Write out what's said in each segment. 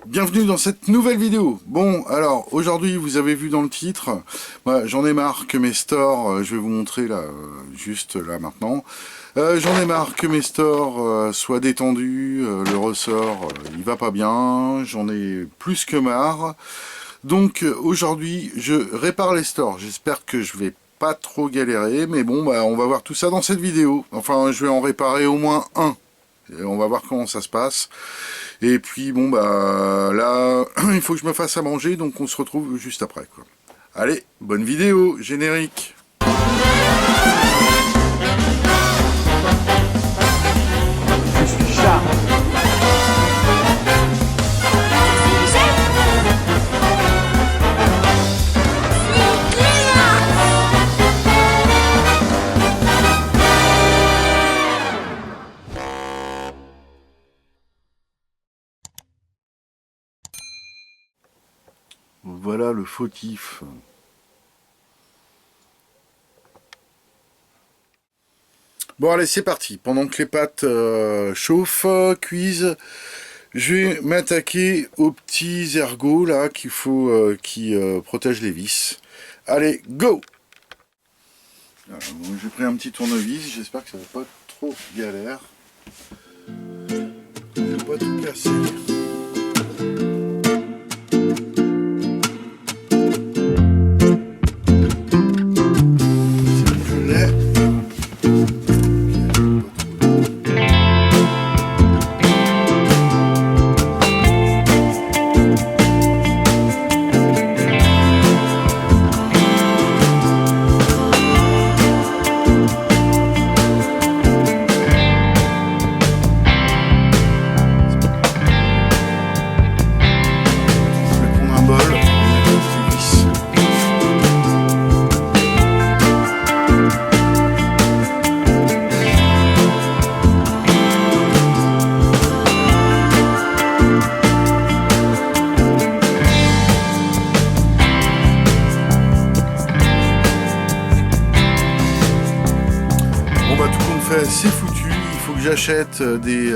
Bienvenue dans cette nouvelle vidéo. Bon, alors, aujourd'hui, vous avez vu dans le titre, j'en ai marre que mes stores, je vais vous montrer là, juste là maintenant, j'en ai marre que mes stores soient détendus, le ressort, il va pas bien, j'en ai plus que marre. Donc, aujourd'hui, je répare les stores. J'espère que je vais pas trop galérer, mais bon, on va voir tout ça dans cette vidéo. Enfin, je vais en réparer au moins un. Et on va voir comment ça se passe. Et puis bon là, il faut que je me fasse à manger, donc on se retrouve juste après, quoi. Allez, bonne vidéo, générique. Je suis Charles. Voilà le fautif. Bon allez, c'est parti. Pendant que les pâtes chauffent, cuisent, je vais m'attaquer aux petits ergots là qu'il faut, qui protègent les vis. Allez, go! Alors, bon, j'ai pris un petit tournevis, j'espère que ça va pas trop galère. Je vais pas tout casser. C'est foutu, il faut que j'achète des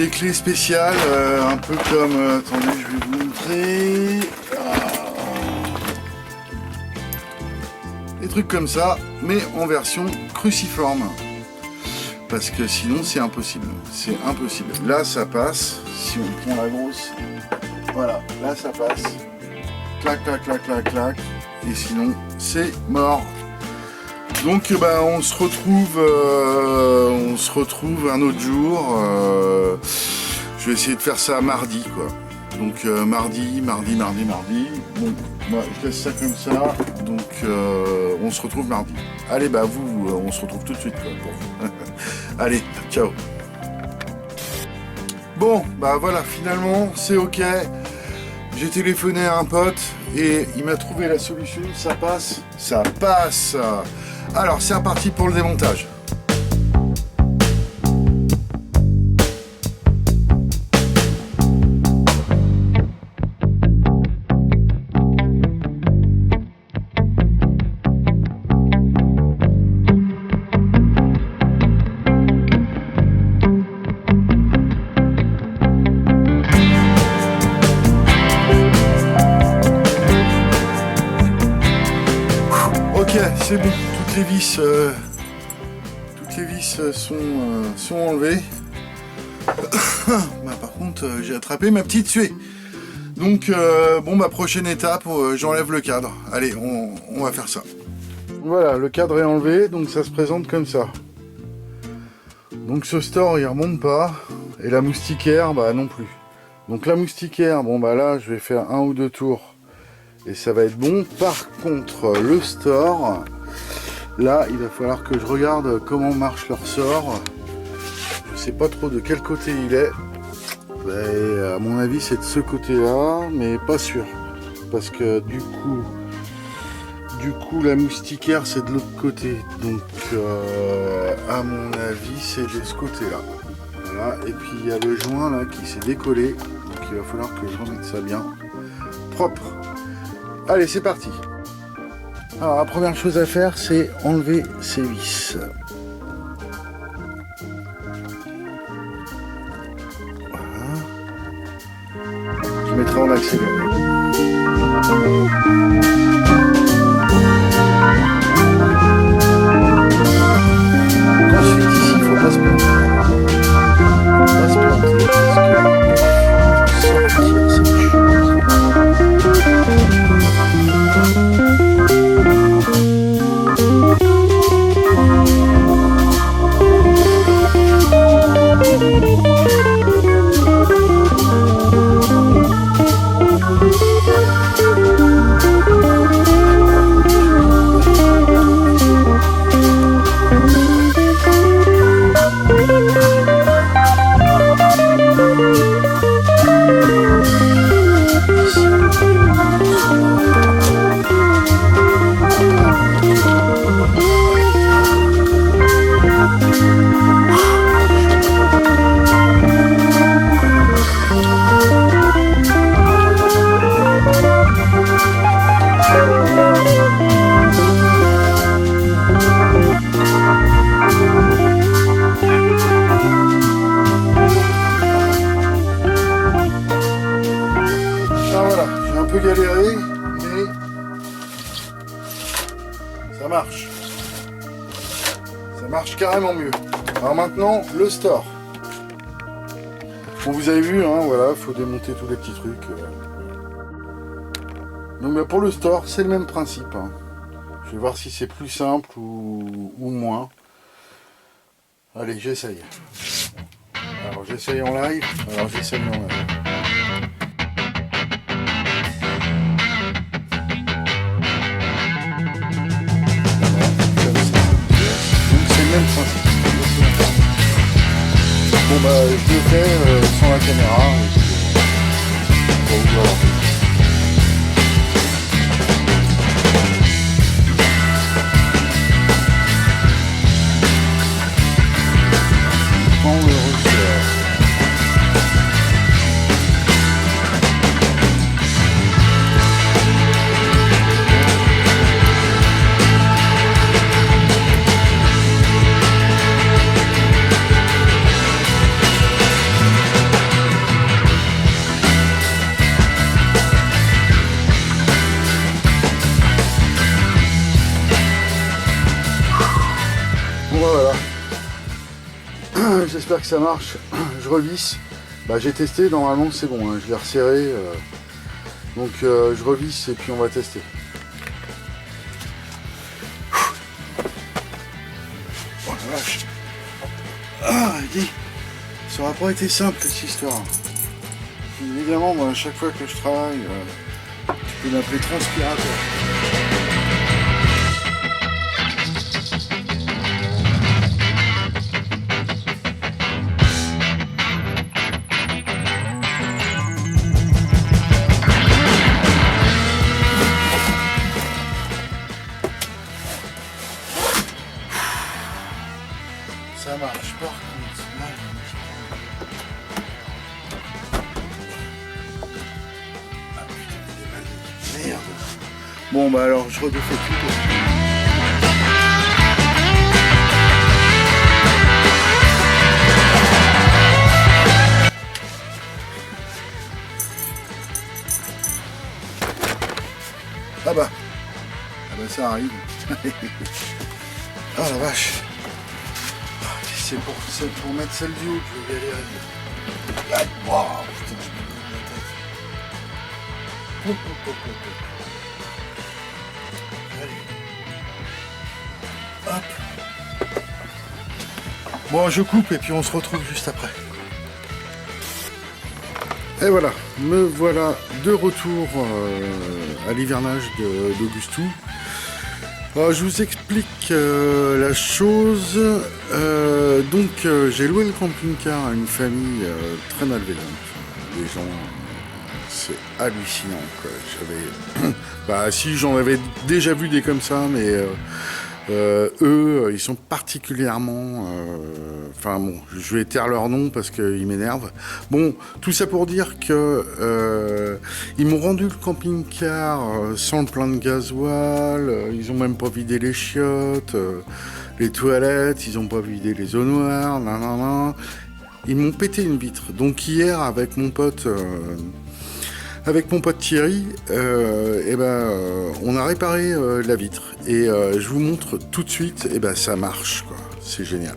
clés spéciales, un peu comme, attendez, je vais vous montrer, des trucs comme ça, mais en version cruciforme, parce que sinon c'est impossible, Là ça passe, si on prend la grosse, voilà, là ça passe, clac, clac, clac, clac, clac, et sinon c'est mort. Donc on se retrouve un autre jour. Je vais essayer de faire ça mardi, quoi. Donc mardi. Bon, moi je laisse ça comme ça. Donc on se retrouve mardi. Allez, vous, on se retrouve tout de suite, quoi, pour vous. Allez, ciao. Bon, voilà, finalement c'est ok. J'ai téléphoné à un pote et il m'a trouvé la solution. Ça passe. Alors c'est reparti pour le démontage. Ok, c'est bon. Toutes les vis sont enlevées. Par contre, j'ai attrapé ma petite suée. Donc, prochaine étape, j'enlève le cadre. Allez, on va faire ça. Voilà, le cadre est enlevé, donc ça se présente comme ça. Donc ce store, il remonte pas. Et la moustiquaire, non plus. Donc la moustiquaire, là, je vais faire un ou deux tours. Et ça va être bon. Par contre, le store... Là, il va falloir que je regarde comment marche le ressort. Je sais pas trop de quel côté il est. Et à mon avis, c'est de ce côté-là, mais pas sûr. Parce que du coup, la moustiquaire, c'est de l'autre côté. Donc, à mon avis, c'est de ce côté-là. Voilà. Et puis, il y a le joint là qui s'est décollé. Donc, il va falloir que je remette ça bien propre. Allez, c'est parti. Alors la première chose à faire, c'est enlever ces vis. Voilà. mettrai en accéléré. Ensuite, ici, il ne faut pas se planter. Il faut pas se planter parce que sortir cette galéré, mais ça marche. Ça marche carrément mieux. Alors maintenant, le store. Bon, vous avez vu, hein, voilà, faut démonter tous les petits trucs. Donc bah, pour le store, c'est le même principe. Hein. Je vais voir si c'est plus simple ou moins. Allez, j'essaye. Alors j'essaye en live. Même principe. Bon bah je le fais sans la caméra. Bon, voilà. Prends le ressort. Voilà. J'espère que ça marche. Je revisse. Bah, j'ai testé, normalement c'est bon, hein. Je l'ai resserré. Donc je revisse et puis on va tester. Oh la vache. Ah, dis, ça n'aura pas été simple cette histoire. Évidemment, moi, à chaque fois que je travaille, tu peux m'appeler transpirateur. Ça marche par contre. Ah putain, il est magique. Merde. Bon bah alors je redéfais tout. Ah bah ça arrive. Ah la vache. C'est pour mettre celle du haut que je vais galérer. Wow, putain, je me donne la tête. Allez. Hop. Bon, je coupe et puis on se retrouve juste après. Et voilà, me voilà de retour à l'hivernage d'Augustou. Alors, je vous explique la chose. Donc, j'ai loué le camping-car à une famille très malveillante. Les gens, c'est hallucinant, quoi. Bah, si, j'en avais déjà vu des comme ça, mais eux, ils sont particulièrement... Enfin bon, je vais taire leur nom parce qu'ils m'énervent. Bon, tout ça pour dire que ils m'ont rendu le camping-car sans le plein de gasoil, ils ont même pas vidé les chiottes, les toilettes, ils ont pas vidé les eaux noires, nanana. Ils m'ont pété une vitre. Donc hier, avec mon pote avec mon pote Thierry, on a réparé la vitre. Et je vous montre tout de suite, et ben ça marche, quoi. C'est génial.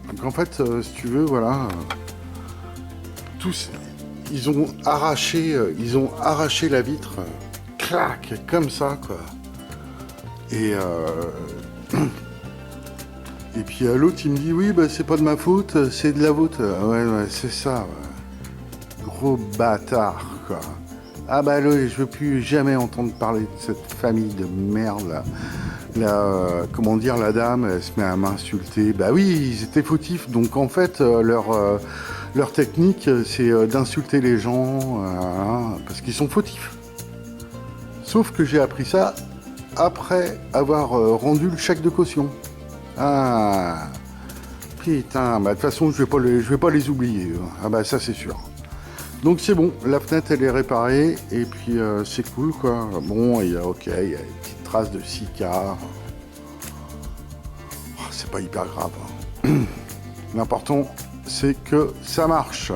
Donc en fait, si tu veux, voilà, tous, ils ont arraché la vitre, clac, comme ça, quoi. Et et puis l'autre, il me dit, oui, bah, c'est pas de ma faute, c'est de la vôtre. Ouais, c'est ça, ouais. Gros bâtard, quoi. Ah bah là, je veux plus jamais entendre parler de cette famille de merde, là. Comment dire, la dame, elle se met à m'insulter. Bah oui, ils étaient fautifs, donc en fait, leur technique, c'est d'insulter les gens, parce qu'ils sont fautifs. Sauf que j'ai appris ça après avoir rendu le chèque de caution. Ah, putain, bah de toute façon, je vais pas les oublier. Ah bah ça, c'est sûr. Donc c'est bon, la fenêtre, elle est réparée, et puis c'est cool, quoi. Bon, il y a une petite trace de sika. Oh, c'est pas hyper grave. L'important, c'est que ça marche.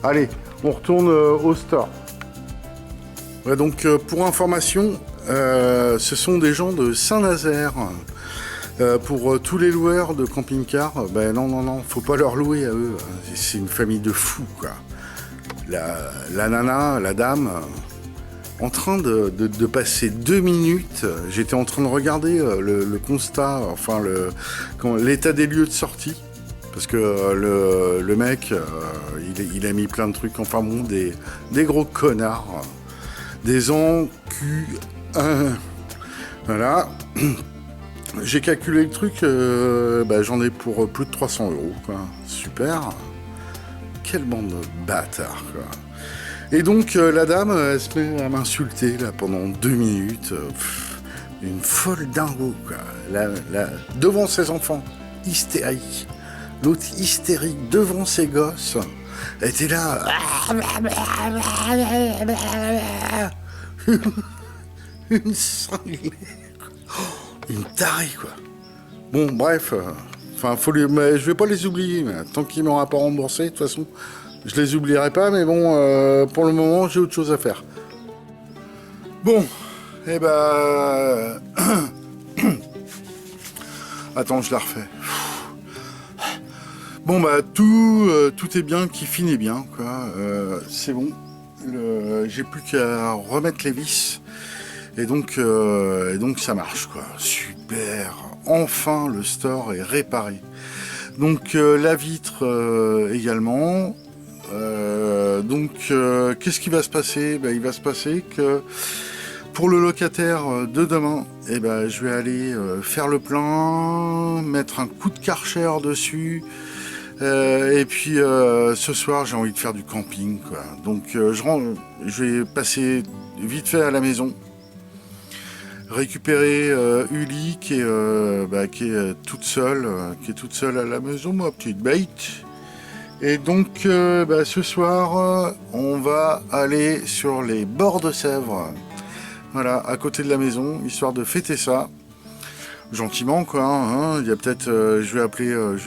Allez, on retourne au store. Ouais, donc, pour information, ce sont des gens de Saint-Nazaire. Pour tous les loueurs de camping-car, ben non, faut pas leur louer à eux. C'est une famille de fous, quoi. La nana, la dame, en train de passer 2 minutes, j'étais en train de regarder le constat, enfin l'état des lieux de sortie, parce que le mec, il a mis plein de trucs, enfin bon, des gros connards, des enculés, voilà. J'ai calculé le truc, j'en ai pour plus de 300 €, quoi. Super. Quelle bande de bâtards, quoi. Et donc, la dame, elle se met à m'insulter, là, pendant 2 minutes. Une folle dingo, quoi. Devant ses enfants, hystérique. L'autre hystérique devant ses gosses. Elle était là. Une cinglée. Une tarée, quoi. Bon, bref, mais je vais pas les oublier, mais tant qu'ils m'auront pas remboursé, de toute façon, je les oublierai pas, mais bon, pour le moment, j'ai autre chose à faire. Bon, attends, je la refais. Bon, bah, tout est bien, qui finit bien, quoi. C'est bon. J'ai plus qu'à remettre les vis. Et donc ça marche, quoi. Super. Enfin, le store est réparé. Donc la vitre également. Qu'est-ce qui va se passer ? Il va se passer que pour le locataire de demain, je vais aller faire le plein, mettre un coup de Karcher dessus. Et puis ce soir, j'ai envie de faire du camping, quoi. Donc je vais passer vite fait à la maison. Récupérer Uli qui est toute seule à la maison, ma petite bête. Et donc ce soir on va aller sur les bords de Sèvres, voilà, à côté de la maison, histoire de fêter ça gentiment, quoi, hein. Il y a peut-être je vais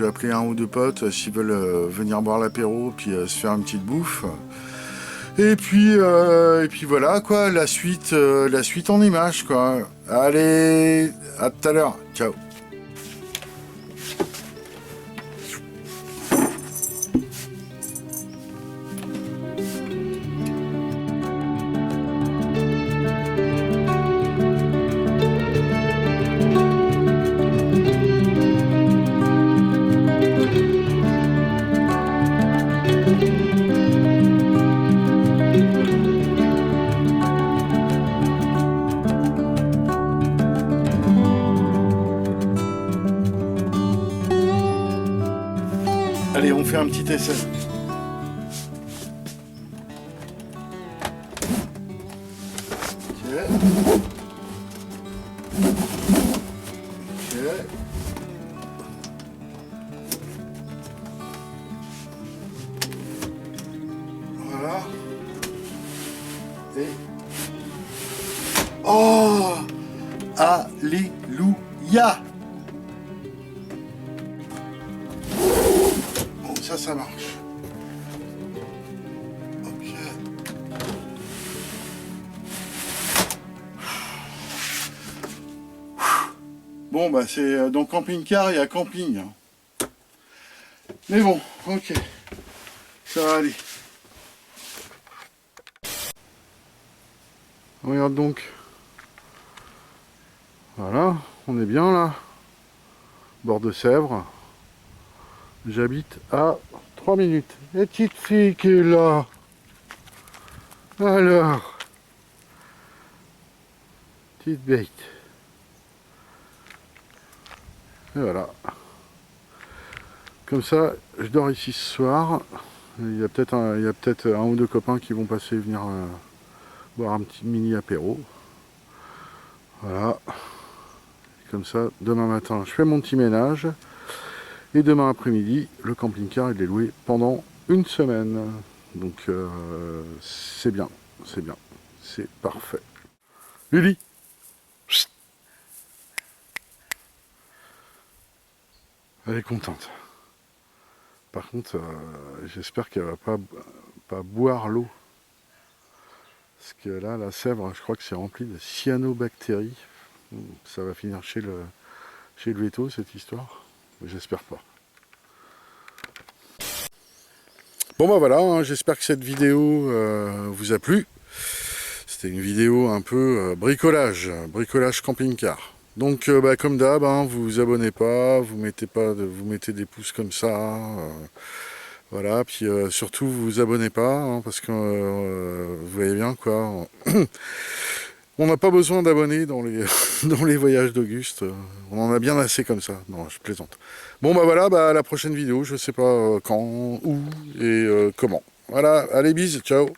appeler un ou deux potes s'ils veulent venir boire l'apéro, puis se faire une petite bouffe. Et puis voilà, quoi, la suite en images, quoi. Allez, à tout à l'heure, ciao. Allez, on fait un petit essai. Ok. Voilà. Et... Oh! Alléluia! Ça marche. Ok. Bon, bah c'est dans camping-car, il y a camping. Hein. Mais bon, ok. Ça va aller. Regarde donc. Voilà, on est bien là. Bord de Sèvres. J'habite à 3 minutes. Et petite fille qui est là. Alors. Petite bête. Et voilà. Comme ça, je dors ici ce soir. Il y a peut-être un ou deux copains qui vont passer venir boire un petit mini apéro. Voilà. Et comme ça, demain matin, je fais mon petit ménage. Et demain après-midi, le camping-car il est loué pendant une semaine. Donc c'est bien, c'est parfait. Lily. Chut. Elle est contente. Par contre, j'espère qu'elle va pas boire l'eau. Parce que là, la Sèvre, je crois que c'est rempli de cyanobactéries. Ça va finir chez le véto, cette histoire. J'espère pas. Bon bah voilà, hein, j'espère que cette vidéo vous a plu. C'était une vidéo un peu bricolage camping-car. Donc bah, comme d'hab, hein, vous vous abonnez pas, vous mettez des pouces comme ça. Voilà, puis surtout vous vous abonnez pas, hein, parce que vous voyez bien quoi. On n'a pas besoin d'abonnés dans les dans les voyages d'Auguste. On en a bien assez comme ça. Non, je plaisante. Bon bah voilà, bah à la prochaine vidéo, je sais pas quand, où et comment. Voilà, allez bis, ciao.